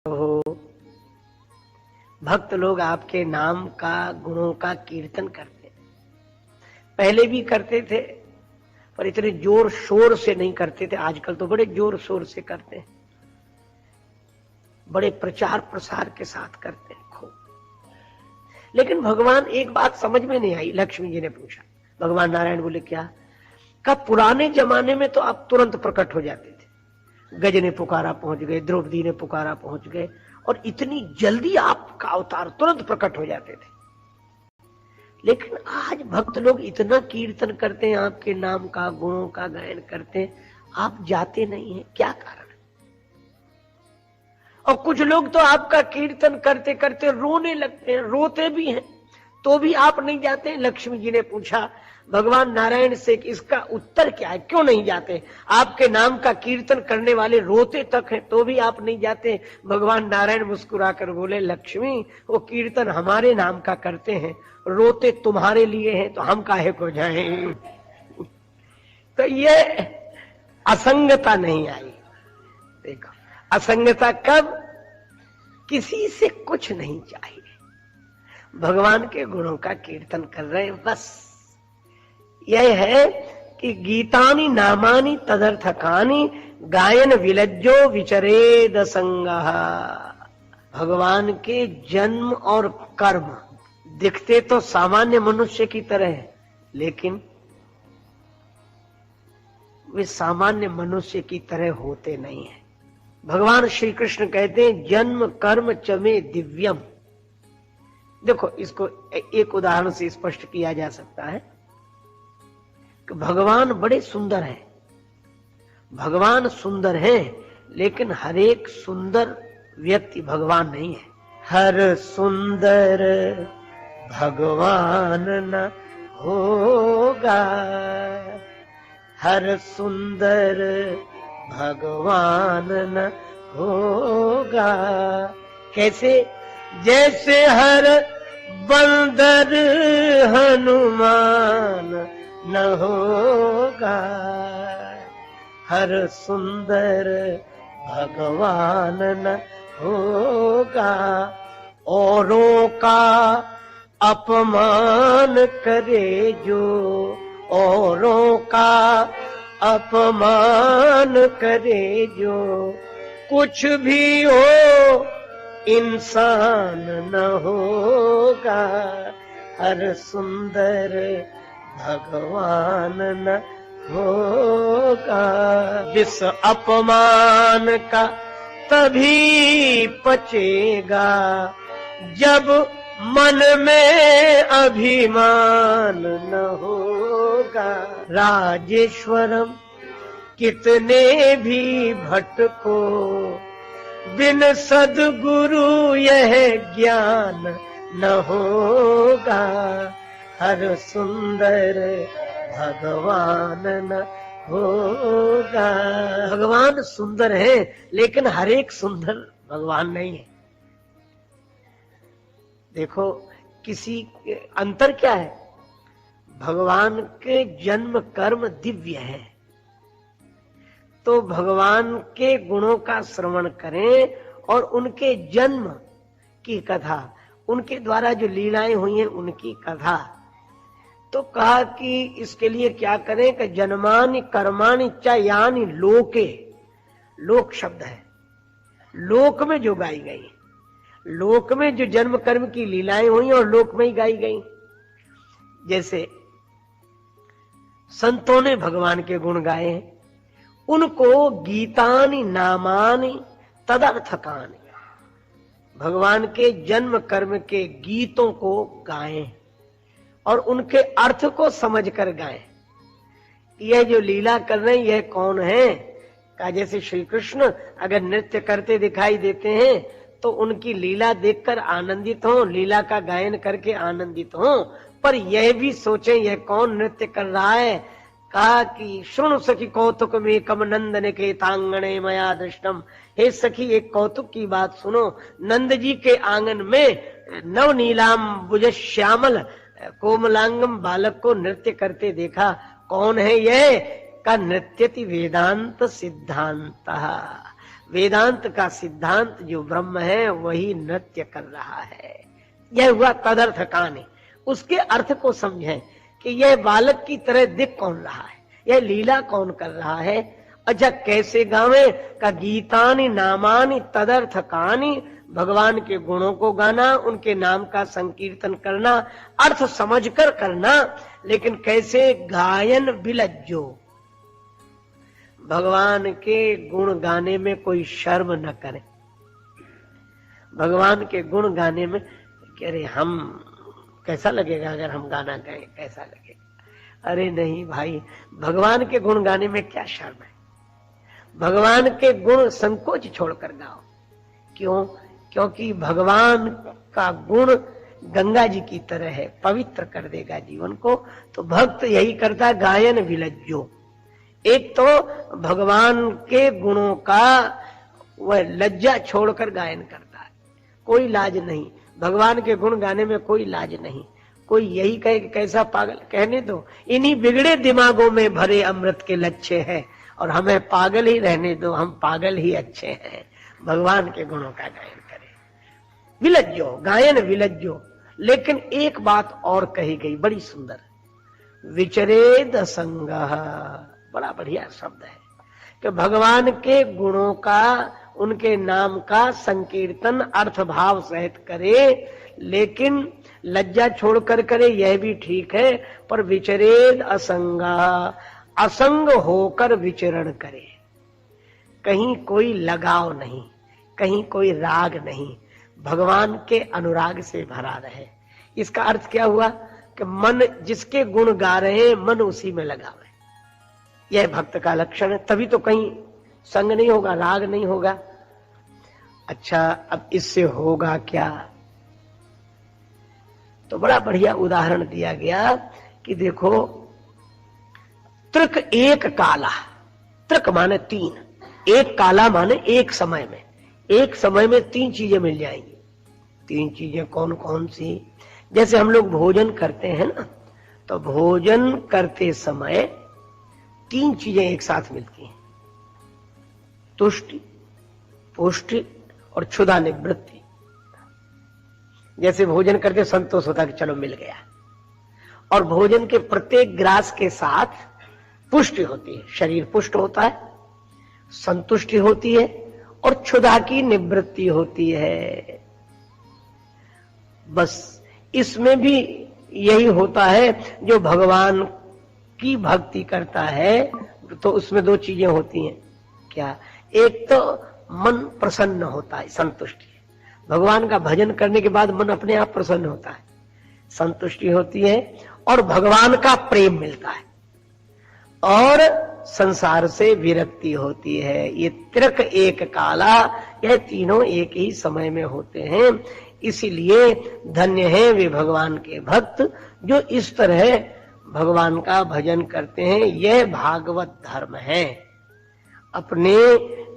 हो। भक्त लोग आपके नाम का, गुणों का कीर्तन करते, पहले भी करते थे पर इतने जोर शोर से नहीं करते थे। आजकल तो बड़े जोर शोर से करते हैं, बड़े प्रचार प्रसार के साथ करते हैं खूब। लेकिन भगवान, एक बात समझ में नहीं आई। लक्ष्मी जी ने पूछा, भगवान नारायण बोले क्या? का पुराने जमाने में तो आप तुरंत प्रकट हो जाते थे, गज ने पुकारा पहुंच गए, द्रौपदी ने पुकारा पहुंच गए, और इतनी जल्दी आपका अवतार तुरंत प्रकट हो जाते थे। लेकिन आज भक्त लोग इतना कीर्तन करते हैं, आपके नाम का, गुणों का गायन करते हैं, आप जाते नहीं हैं, क्या कारण? और कुछ लोग तो आपका कीर्तन करते करते रोने लगते हैं, रोते भी हैं, तो भी आप नहीं जाते हैं। लक्ष्मी जी ने पूछा भगवान नारायण से कि इसका उत्तर क्या है, क्यों नहीं जाते? आपके नाम का कीर्तन करने वाले रोते तक हैं, तो भी आप नहीं जाते। भगवान नारायण मुस्कुराकर बोले, लक्ष्मी, वो कीर्तन हमारे नाम का करते हैं, रोते तुम्हारे लिए हैं, तो हम काहे को जाएं? तो ये असंगता नहीं आई। देखो, असंगता कब? किसी से कुछ नहीं चाहिए, भगवान के गुणों का कीर्तन कर रहे हैं, बस। यह है कि गीतानि नामानि तदर्थकानि गायन विलज्जो विचरेद संगः। भगवान के जन्म और कर्म दिखते तो सामान्य मनुष्य की तरह है, लेकिन वे सामान्य मनुष्य की तरह होते नहीं है। भगवान श्री कृष्ण कहते हैं, जन्म कर्म चमे दिव्यम। देखो, इसको एक उदाहरण से स्पष्ट किया जा सकता है कि भगवान बड़े सुंदर हैं। भगवान सुंदर हैं, लेकिन हर एक सुंदर व्यक्ति भगवान नहीं है। हर सुंदर भगवान न होगा, हर सुंदर भगवान न होगा। कैसे? जैसे हर बंदर हनुमान न होगा, हर सुंदर भगवान न होगा। औरों का अपमान करे जो, औरों का अपमान करे जो, कुछ भी हो इंसान न होगा, हर सुंदर भगवान न होगा। जिस अपमान का तभी पचेगा, जब मन में अभिमान न होगा। राजेश्वरम कितने भी भटको, बिन सद्गुरु यह ज्ञान न होगा, हर सुंदर भगवान न होगा। भगवान सुंदर है, लेकिन हर एक सुंदर भगवान नहीं है। देखो, किसी अंतर क्या है? भगवान के जन्म कर्म दिव्य है, तो भगवान के गुणों का श्रवण करें और उनके जन्म की कथा, उनके द्वारा जो लीलाएं हुई हैं उनकी कथा। तो कहा कि इसके लिए क्या करें कि जन्मानि कर्माणि च यानि लोके। लोक शब्द है, लोक में जो गाई गई, लोक में जो जन्म कर्म की लीलाएं हुई और लोक में ही गाई गई। जैसे संतों ने भगवान के गुण गाए हैं, उनको गीतानि नामानि तदर्थकानि, भगवान के जन्म कर्म के गीतों को गाएं और उनके अर्थ को समझकर गाएं। यह जो लीला कर रहे हैं, यह कौन है? का जैसे श्री कृष्ण अगर नृत्य करते दिखाई देते हैं तो उनकी लीला देखकर आनंदित हो, लीला का गायन करके आनंदित हो, पर यह भी सोचें यह कौन नृत्य कर रहा है। कहा कि सुन सखी कौतुक में कम नंदन के तांगणे मया दृष्टम। हे सखी, एक कौतुक की बात सुनो, नंद जी के आंगन में नव नीलाम बुज श्यामल कोमलांगम बालक को नृत्य करते देखा। कौन है यह? का नृत्यति वेदांत सिद्धांत। वेदांत का सिद्धांत जो ब्रह्म है वही नृत्य कर रहा है। यह हुआ तदर्थ कहानी। उसके अर्थ को समझें कि यह बालक की तरह दिख कौन रहा है, यह लीला कौन कर रहा है। अच्छा कैसे गावे का गीतानि नामानि तदर्थ कहानी, भगवान के गुणों को गाना, उनके नाम का संकीर्तन करना, अर्थ समझकर करना। लेकिन कैसे? गायन विलज्जो, भगवान के गुण गाने में कोई शर्म न करे। भगवान के गुण गाने में कह रहे हम कैसा लगेगा अगर हम गाना गाएं, कैसा लगेगा? अरे नहीं भाई, भगवान के गुण गाने में क्या शर्म है। भगवान के गुण संकोच छोड़कर गाओ। क्यों? क्योंकि भगवान का गुण गंगा जी की तरह है, पवित्र कर देगा जीवन को। तो भक्त यही करता है, गायन विलज्जो। एक तो भगवान के गुणों का वह लज्जा छोड़कर गायन करता है, कोई लाज नहीं। भगवान के गुण गाने में कोई लाज नहीं। कोई यही कहे कि कैसा पागल, कहने दो, इन्हीं बिगड़े दिमागों में भरे अमृत के लच्छे हैं और हमें पागल ही रहने दो, हम पागल ही अच्छे हैं। भगवान के गुणों का गायन करें, विलज्जो, गायन विलज्जो। लेकिन एक बात और कही गई बड़ी सुंदर, विचरेद संगः, बड़ा बढ़िया शब्द है कि भगवान के गुणों का, उनके नाम का संकीर्तन अर्थ भाव सहित करे, लेकिन लज्जा छोड़कर करे, यह भी ठीक है। पर विचरेद असंगा, असंग होकर विचरण करे, कहीं कोई लगाव नहीं, कहीं कोई राग नहीं, भगवान के अनुराग से भरा रहे। इसका अर्थ क्या हुआ कि मन जिसके गुण गा रहे हैं, मन उसी में लगा हुआ है। यह भक्त का लक्षण है। तभी तो कहीं संग नहीं होगा, राग नहीं होगा। अच्छा, अब इससे होगा क्या? तो बड़ा बढ़िया उदाहरण दिया गया कि देखो, त्रिक एक काला, त्रिक माने तीन, एक काला माने एक समय में, एक समय में तीन चीजें मिल जाएंगी। तीन चीजें कौन कौन सी? जैसे हम लोग भोजन करते हैं ना, तो भोजन करते समय तीन चीजें एक साथ मिलती हैं, तुष्टि, पुष्टि और क्षुधा निवृत्ति। जैसे भोजन करके संतोष होता है कि चलो मिल गया, और भोजन के प्रत्येक ग्रास के साथ पुष्टि होती है, शरीर पुष्ट होता है, संतुष्टि होती है और क्षुधा की निवृत्ति होती है। बस इसमें भी यही होता है। जो भगवान की भक्ति करता है तो उसमें दो चीजें होती हैं। क्या? एक तो मन प्रसन्न होता है, संतुष्टि। भगवान का भजन करने के बाद मन अपने आप प्रसन्न होता है, संतुष्टि होती है और भगवान का प्रेम मिलता है और संसार से विरक्ति होती है। ये त्रिक एक काला, यह तीनों एक ही समय में होते हैं। इसीलिए धन्य है वे भगवान के भक्त जो इस तरह भगवान का भजन करते हैं। यह भागवत धर्म है। अपने,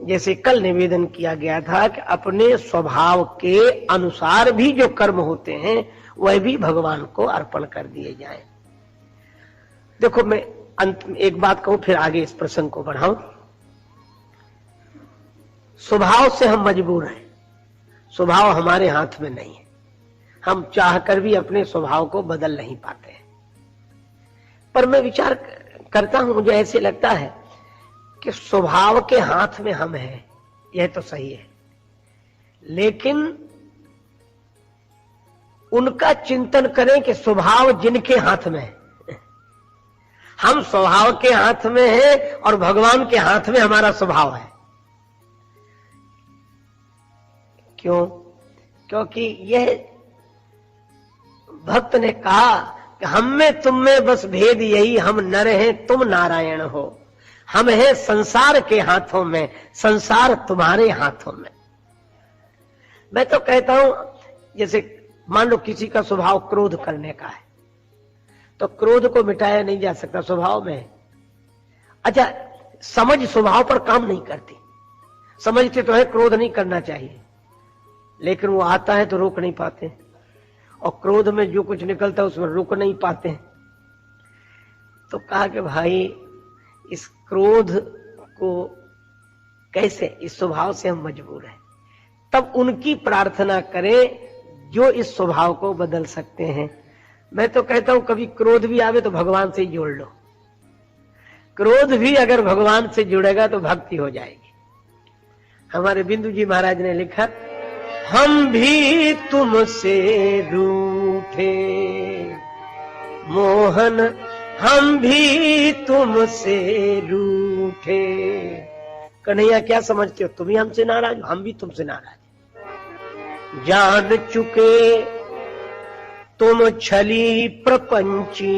जैसे कल निवेदन किया गया था कि अपने स्वभाव के अनुसार भी जो कर्म होते हैं वह भी भगवान को अर्पण कर दिए जाएं। देखो, मैं अंत में एक बात कहूं, फिर आगे इस प्रसंग को बढ़ाऊं। स्वभाव से हम मजबूर हैं, स्वभाव हमारे हाथ में नहीं है। हम चाहकर भी अपने स्वभाव को बदल नहीं पाते हैं। पर मैं विचार करता हूं, मुझे ऐसे लगता है कि स्वभाव के हाथ में हम हैं, यह तो सही है, लेकिन उनका चिंतन करें कि स्वभाव जिनके हाथ में है। हम स्वभाव के हाथ में हैं और भगवान के हाथ में हमारा स्वभाव है। क्यों? क्योंकि यह भक्त ने कहा कि हम में तुम में बस भेद यही, हम नर हैं तुम नारायण हो। हम हैं संसार के हाथों में, संसार तुम्हारे हाथों में। मैं तो कहता हूं, जैसे मान लो किसी का स्वभाव क्रोध करने का है, तो क्रोध को मिटाया नहीं जा सकता, स्वभाव में है। अच्छा, समझ स्वभाव पर काम नहीं करती। समझते तो है क्रोध नहीं करना चाहिए, लेकिन वो आता है तो रोक नहीं पाते, और क्रोध में जो कुछ निकलता है उसमें रुक नहीं पाते। तो कहा कि भाई, इस क्रोध को कैसे? इस स्वभाव से हम मजबूर हैं। तब उनकी प्रार्थना करें जो इस स्वभाव को बदल सकते हैं। मैं तो कहता हूं कभी क्रोध भी आवे तो भगवान से ही जोड़ लो। क्रोध भी अगर भगवान से जुड़ेगा तो भक्ति हो जाएगी। हमारे बिंदु जी महाराज ने लिखा, हम भी तुमसे रूठे मोहन, हम भी तुमसे रूठे। कन्हैया क्या समझते हो? तुम ही हमसे नाराज, हम भी तुमसे नाराज। जान चुके तुम छली प्रपंची,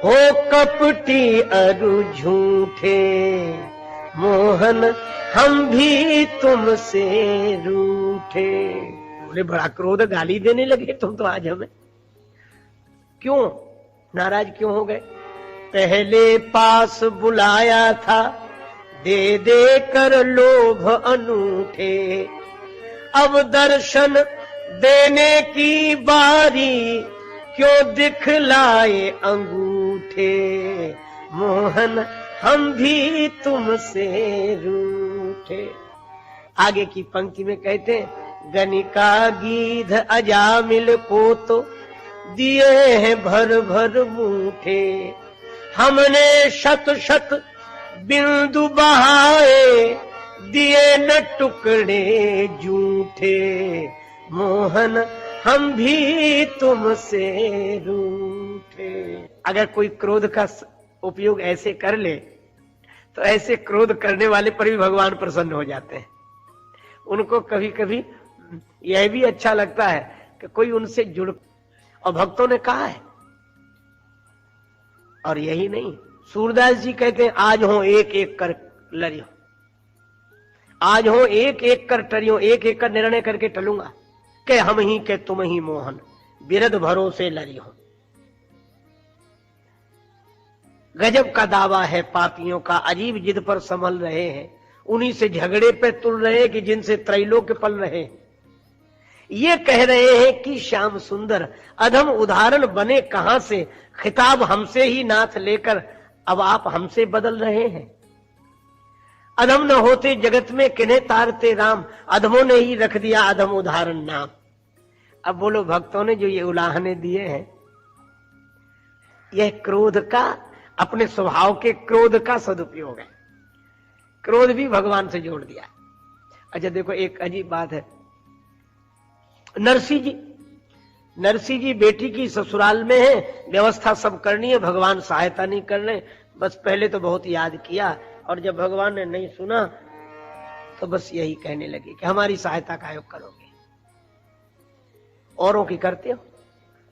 हो कपटी अरु झूठे मोहन, हम भी तुमसे रूठे। बोले बड़ा क्रोध, गाली देने लगे तुम तो आज हमें। क्यों नाराज क्यों हो गए? पहले पास बुलाया था, दे दे कर लोभ अनूठे, अब दर्शन देने की बारी, क्यों दिखलाए अंगूठे मोहन, हम भी तुमसे रूठे। आगे की पंक्ति में कहते हैं, गनिका गीध अजामिल को तो दिए हैं भर भर मूठे, हमने शत शत बिंदु बहाए, दिए न टुकड़े झूठे मोहन, हम भी तुमसे रूठे। अगर कोई क्रोध का उपयोग ऐसे कर ले तो ऐसे क्रोध करने वाले पर भी भगवान प्रसन्न हो जाते हैं। उनको कभी कभी यह भी अच्छा लगता है कि कोई उनसे जुड़, और भक्तों ने कहा है। और यही नहीं, सूरदास जी कहते हैं, आज हो एक एक कर लड़ियो, आज हो एक एक कर टरियो, एक एक कर निर्णय करके टलूंगा के हम ही के तुम ही मोहन, बिरद भरोसे लड़ियो। गजब का दावा है पापियों का, अजीब जिद पर संभल रहे हैं, उन्हीं से झगड़े पे तुल रहे हैं कि जिनसे त्रैलोक्य पल रहे हैं। ये कह रहे हैं कि श्याम सुंदर अधम उदाहरण बने कहां से, खिताब हमसे ही नाथ लेकर अब आप हमसे बदल रहे हैं। अधम न होते जगत में किन्हें तारते राम, अधमों ने ही रख दिया अधम उदाहरण नाम। अब बोलो, भक्तों ने जो ये उलाहने दिए हैं, यह क्रोध का, अपने स्वभाव के क्रोध का सदुपयोग है। क्रोध भी भगवान से जोड़ दिया। अच्छा देखो, एक अजीब बात है। नरसिंह जी बेटी की ससुराल में है, व्यवस्था सब करनी है, भगवान सहायता नहीं कर रहे। बस पहले तो बहुत याद किया, और जब भगवान ने नहीं सुना तो बस यही कहने लगे कि हमारी सहायता काहे करोगे, औरों की करते हो,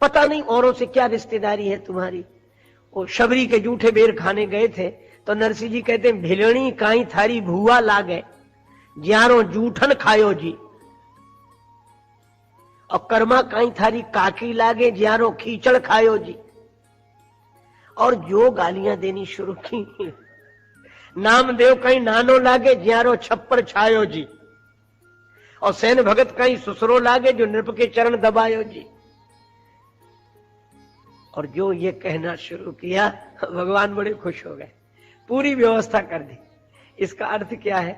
पता नहीं औरों से क्या रिश्तेदारी है तुम्हारी। वो शबरी के जूठे बेर खाने गए थे तो नरसिंह जी कहते हैं, भिलणी काई थारी भुआ लागे, ज्यारो जूठन खायो जी, और कर्मा काई थारी काकी लागे, ज्यारो खींचड़ खायो जी। और जो गालियां देनी शुरू की, नामदेव कहीं नानो लागे, ज्यारो छप्पर छायो जी, और सैन भगत कहीं सुसरो लागे, जो नृप के चरण दबायो जी। और जो ये कहना शुरू किया, भगवान बड़े खुश हो गए, पूरी व्यवस्था कर दी। इसका अर्थ क्या है?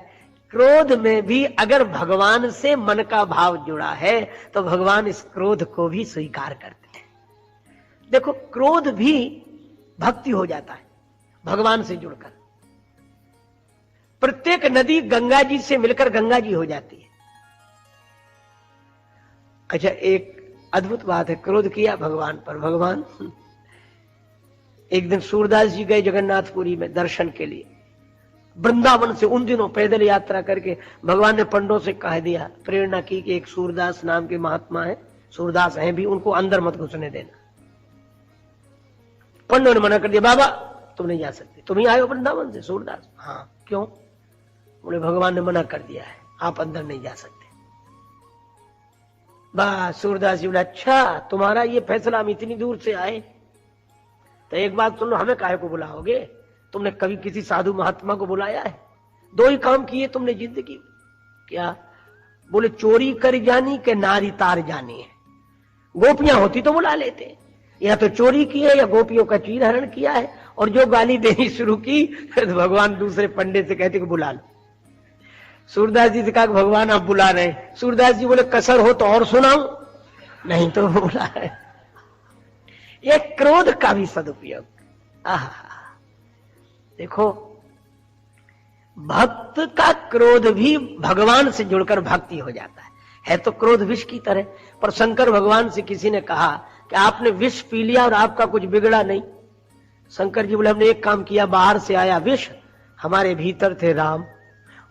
क्रोध में भी अगर भगवान से मन का भाव जुड़ा है तो भगवान इस क्रोध को भी स्वीकार करते हैं। देखो, क्रोध भी भक्ति हो जाता है भगवान से जुड़कर। प्रत्येक नदी गंगा जी से मिलकर गंगा जी हो जाती है। अच्छा, एक अद्भुत बात है, क्रोध किया भगवान पर। भगवान एक दिन सूरदास जी गए जगन्नाथपुरी में दर्शन के लिए, वृंदावन से उन दिनों पैदल यात्रा करके। भगवान ने पंडों से कह दिया, प्रेरणा की कि एक सूरदास नाम के महात्मा है, सूरदास हैं भी, उनको अंदर मत घुसने देना। पंडों ने मना कर दिया, बाबा तुम नहीं जा सकते, तुम ही आए हो वृंदावन से। सूरदास, हाँ क्यों? बोले भगवान ने मना कर दिया है, आप अंदर नहीं जा सकते। बस सूरदास जी बोले, अच्छा तुम्हारा ये फैसला, हम इतनी दूर से आए, तो एक बात सुन लो, हमें काहे को बुलाओगे? तुमने कभी किसी साधु महात्मा को बुलाया है? दो ही काम किए तुमने जिंदगी। क्या? बोले चोरी कर जानी के नारी तार जानी है। गोपियां होती तो बुला लेते, या तो चोरी की है या गोपियों का चीर हरण किया है। और जो गाली देनी शुरू की तो भगवान दूसरे पंडित से कहते कि बुला लो, सूरदास जी से कहा भगवान आप बुला रहे हैं। सूरदास जी बोले कसर हो तो और सुनाऊं? नहीं तो बुला रहे। ये क्रोध का भी सदुपयोग। देखो, भक्त का क्रोध भी भगवान से जुड़कर भक्ति हो जाता है तो क्रोध विष की तरह। पर शंकर भगवान से किसी ने कहा कि आपने विष पी लिया और आपका कुछ बिगड़ा नहीं। शंकर जी बोले हमने एक काम किया, बाहर से आया विष, हमारे भीतर थे राम,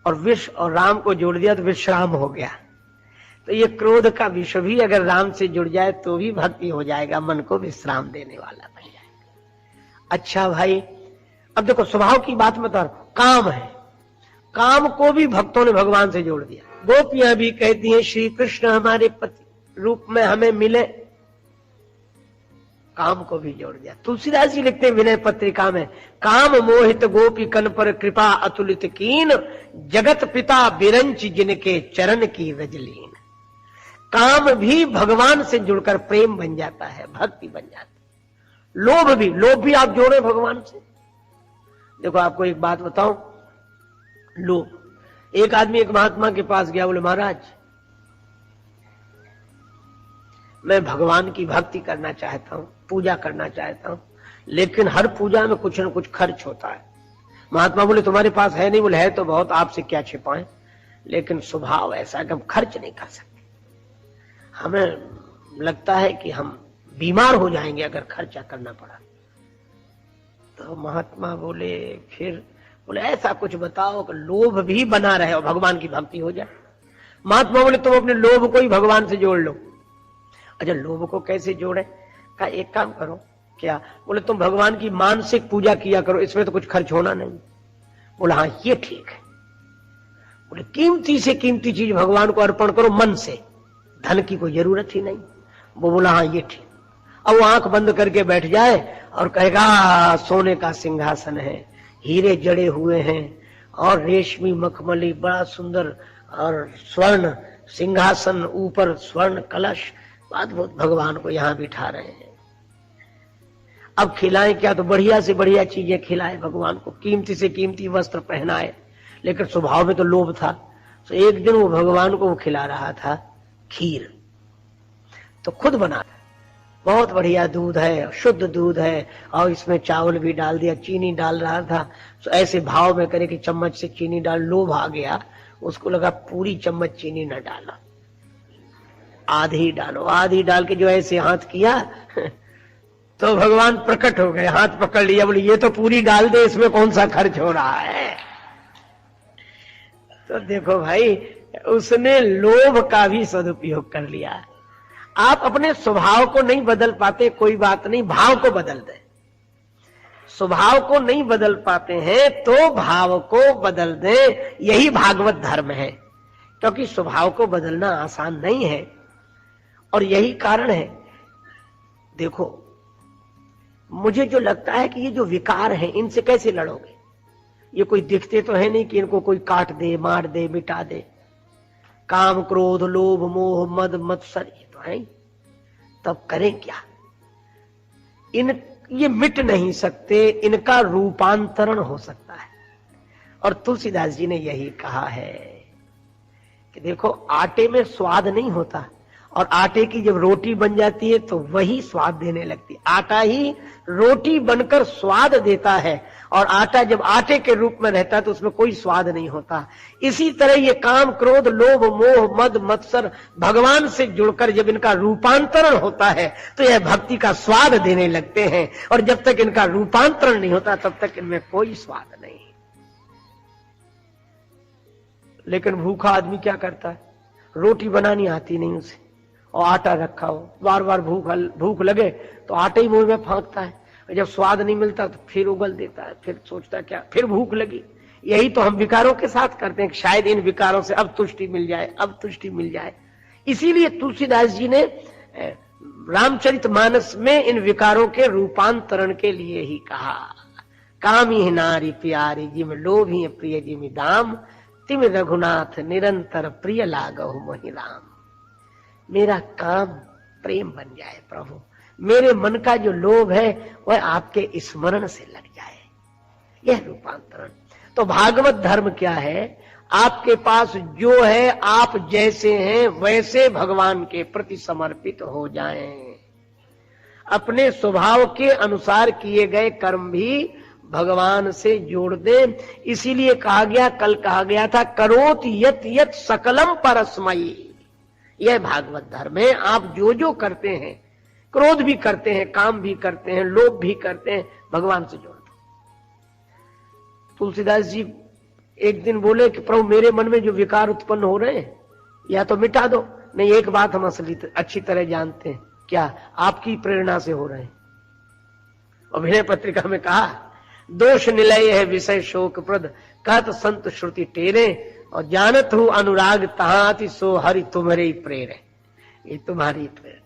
और विष और राम को जोड़ दिया तो विश्राम हो गया। तो ये क्रोध का विष भी अगर राम से जुड़ जाए तो भी भक्ति हो जाएगा, मन को विश्राम देने वाला बन जाएगा। अच्छा भाई, अब देखो स्वभाव की बात मत कर, काम है, काम को भी भक्तों ने भगवान से जोड़ दिया। गोपियां भी कहती हैं श्री कृष्ण हमारे पति रूप में हमें मिले, काम को भी जोड़ दिया। तुलसीदास जी लिखते हैं विनय पत्रिका में, काम मोहित गोपी कन पर कृपा अतुलित कीन, जगत पिता बिरंच जिनके चरण की रजलीन। काम भी भगवान से जुड़कर प्रेम बन जाता है, भक्ति बन जाती है। लोभ भी आप जोड़े भगवान से। देखो आपको एक बात बताऊं, लोभ, एक आदमी एक महात्मा के पास गया, बोले महाराज मैं भगवान की भक्ति करना चाहता हूं, पूजा करना चाहता हूं, लेकिन हर पूजा में कुछ न कुछ खर्च होता है। महात्मा बोले तुम्हारे पास है नहीं? बोले है तो बहुत, आपसे क्या छिपाएं, लेकिन स्वभाव ऐसा है कि हम खर्च नहीं कर सकते। हमें लगता है कि हम बीमार हो जाएंगे अगर खर्चा करना पड़ा। तो महात्मा बोले फिर, बोले ऐसा कुछ बताओ कि लोभ भी बना रहे और भगवान की भक्ति हो जाए। महात्मा बोले तुम अपने लोभ को ही भगवान से जोड़ लो। अच्छा, लोभ को कैसे जोड़े? कहा एक काम करो। क्या? बोले तुम भगवान की मानसिक पूजा किया करो, इसमें तो कुछ खर्च होना नहीं। बोला हाँ ये ठीक है। बोले कीमती से कीमती चीज भगवान को अर्पण करो मन से, धन की कोई जरूरत ही नहीं। वो बोला हाँ ये ठीक। अब वो आंख बंद करके बैठ जाए और कहेगा सोने का सिंहासन है, हीरे जड़े हुए हैं और रेशमी मखमली बड़ा सुंदर और स्वर्ण सिंहासन, ऊपर स्वर्ण कलश, अद्भुत भगवान को यहां बिठा रहे हैं। अब खिलाएं क्या? तो बढ़िया से बढ़िया चीजें खिलाए भगवान को, कीमती से कीमती वस्त्र पहनाए। लेकिन स्वभाव में तो लोभ था। तो एक दिन वो भगवान को वो खिला रहा था खीर, तो खुद बना, बहुत बढ़िया दूध है, शुद्ध दूध है, और इसमें चावल भी डाल दिया, चीनी डाल रहा था। तो ऐसे भाव में करे कि चम्मच से चीनी डाल, लोभ आ गया उसको, लगा पूरी चम्मच चीनी न डाला, आधी डालो। आधी डाल के जो ऐसे हाथ किया तो भगवान प्रकट हो गए, हाथ पकड़ लिया, बोले ये तो पूरी डाल दे, इसमें कौन सा खर्च हो रहा है। तो देखो भाई, उसने लोभ का भी सदुपयोग कर लिया। आप अपने स्वभाव को नहीं बदल पाते, कोई बात नहीं, भाव को बदल दे। स्वभाव को नहीं बदल पाते हैं तो भाव को बदल दे, यही भागवत धर्म है। क्योंकि स्वभाव को बदलना आसान नहीं है, और यही कारण है। देखो मुझे जो लगता है कि ये जो विकार हैं इनसे कैसे लड़ोगे? ये कोई दिखते तो है नहीं कि इनको कोई काट दे, मार दे, मिटा दे। काम, क्रोध, लोभ, मोह, मद, मत्सर, ये तो है। तब करें क्या? ये मिट नहीं सकते, इनका रूपांतरण हो सकता है। और तुलसीदास जी ने यही कहा है कि देखो आटे में स्वाद नहीं होता, और आटे की जब रोटी बन जाती है तो वही स्वाद देने लगती है। आटा ही रोटी बनकर स्वाद देता है, और आटा जब आटे के रूप में रहता है तो उसमें कोई स्वाद नहीं होता। इसी तरह ये काम, क्रोध, लोभ, मोह, मद, मत्सर भगवान से जुड़कर जब इनका रूपांतरण होता है तो यह भक्ति का स्वाद देने लगते हैं, और जब तक इनका रूपांतरण नहीं होता तब तक इनमें कोई स्वाद नहीं। लेकिन भूखा आदमी क्या करता है? रोटी बनानी आती नहीं उसे, और आटा रखा हो, बार बार भूख लगे तो आटे ही मुंह में फांकता है, जब स्वाद नहीं मिलता तो फिर उगल देता है, फिर सोचता है क्या, फिर भूख लगी। यही तो हम विकारों के साथ करते हैं कि शायद इन विकारों से अब तुष्टि मिल जाए, अब तुष्टि मिल जाए। इसीलिए तुलसीदास जी ने रामचरितमानस में इन विकारों के रूपांतरण के लिए ही कहा, कामी नारी प्यारी जिम लोभी प्रिय जिमि दाम, तिम रघुनाथ निरंतर प्रिय लागहु मोहि राम। मेरा काम प्रेम बन जाए प्रभु, मेरे मन का जो लोभ है वह आपके स्मरण से लग जाए, यह रूपांतरण। तो भागवत धर्म क्या है? आपके पास जो है, आप जैसे हैं वैसे भगवान के प्रति समर्पित हो जाएं। अपने स्वभाव के अनुसार किए गए कर्म भी भगवान से जोड़ दें। इसीलिए कहा गया, कल कहा गया था, करोत यत यत सकलम परस्मयी। यह भागवत धर्म है। आप जो जो करते हैं, क्रोध भी करते हैं, काम भी करते हैं, लोभ भी करते हैं, भगवान से जोड़ते हैं। तुलसीदास जी एक दिन बोले कि प्रभु मेरे मन में जो विकार उत्पन्न हो रहे हैं या तो मिटा दो। नहीं, एक बात हम अच्छी तरह जानते हैं, क्या? आपकी प्रेरणा से हो रहे हैं। अभिनय पत्रिका में कहा, दोष निलय है विषय शोक प्रद, कहत संत श्रुति टेरे, और जानत हूं अनुराग तहाति सो हरि तुम्हारे ही प्रेरे। ये तुम्हारी प्रेरणा।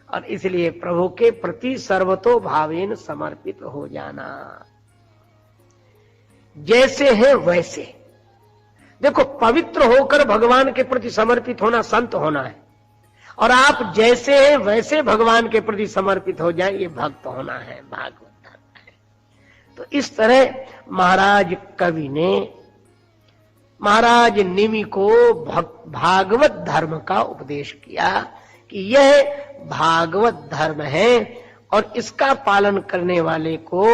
और इसलिए प्रभु के प्रति सर्वतो भावेन समर्पित हो जाना। जैसे है वैसे। देखो, पवित्र होकर भगवान के प्रति समर्पित होना संत होना है, और आप जैसे हैं वैसे भगवान के प्रति समर्पित हो जाए, ये भक्त होना है, भागवत धर्म है। तो इस तरह महाराज कवि ने महाराज निमि को भागवत धर्म का उपदेश किया कि यह भागवत धर्म है और इसका पालन करने वाले को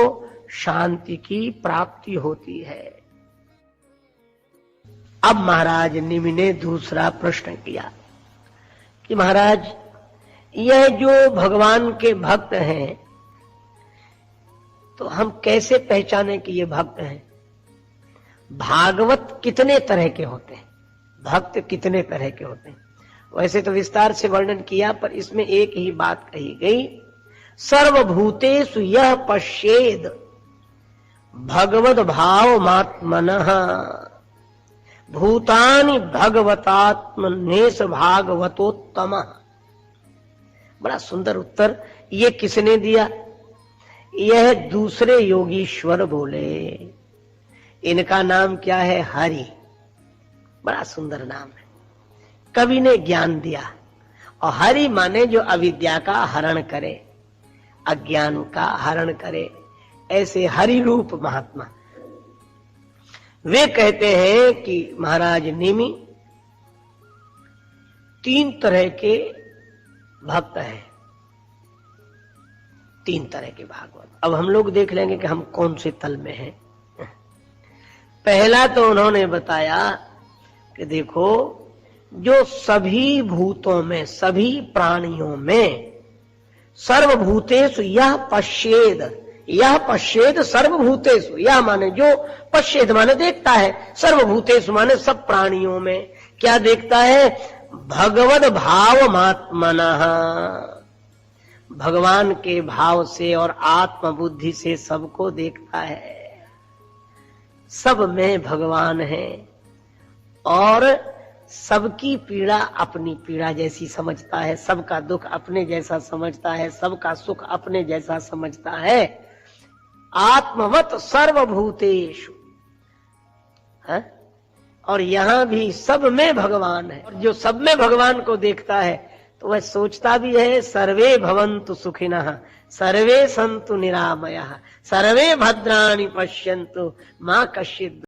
शांति की प्राप्ति होती है। अब महाराज निमि ने दूसरा प्रश्न किया कि महाराज, यह जो भगवान के भक्त हैं, तो हम कैसे पहचाने कि ये भक्त हैं? भागवत कितने तरह के होते हैं, भक्त कितने तरह के होते हैं? वैसे तो विस्तार से वर्णन किया, पर इसमें एक ही बात कही गई, सर्वभूतेषु यह पश्येद भगवद भावमात्मनः भूतानि भगवतात्मनेश भागवतोत्तमः। बड़ा सुंदर उत्तर ये किसने दिया? यह दूसरे योगीश्वर बोले। इनका नाम क्या है? हरि। बड़ा सुंदर नाम है। कवि ने ज्ञान दिया, और हरि माने जो अविद्या का हरण करे, अज्ञान का हरण करे, ऐसे हरि रूप महात्मा। वे कहते हैं कि महाराज निमि तीन तरह के भक्त हैं, तीन तरह के भागवत। अब हम लोग देख लेंगे कि हम कौन से तल में हैं। पहला तो उन्होंने बताया कि देखो, जो सभी भूतों में, सभी प्राणियों में, सर्वभूतेषु यह पश्येद, यह पश्येद सर्वभूतेषु, यह माने जो पश्येद माने देखता है, सर्वभूतेषु माने सब प्राणियों में क्या देखता है? भगवद भावमात्मनः, भगवान के भाव से और आत्म बुद्धि से सबको देखता है। सब में भगवान है और सबकी पीड़ा अपनी पीड़ा जैसी समझता है, सबका दुख अपने जैसा समझता है, सबका सुख अपने जैसा समझता है। आत्मवत सर्वभूतेषु, और यहां भी सब में भगवान है। और जो सब में भगवान को देखता है तो वह सोचता भी है, सर्वे भवन्तु सुखिनः सर्वे सन्तु निरामयः सर्वे भद्राणि पश्यन्तु मां कश्चित्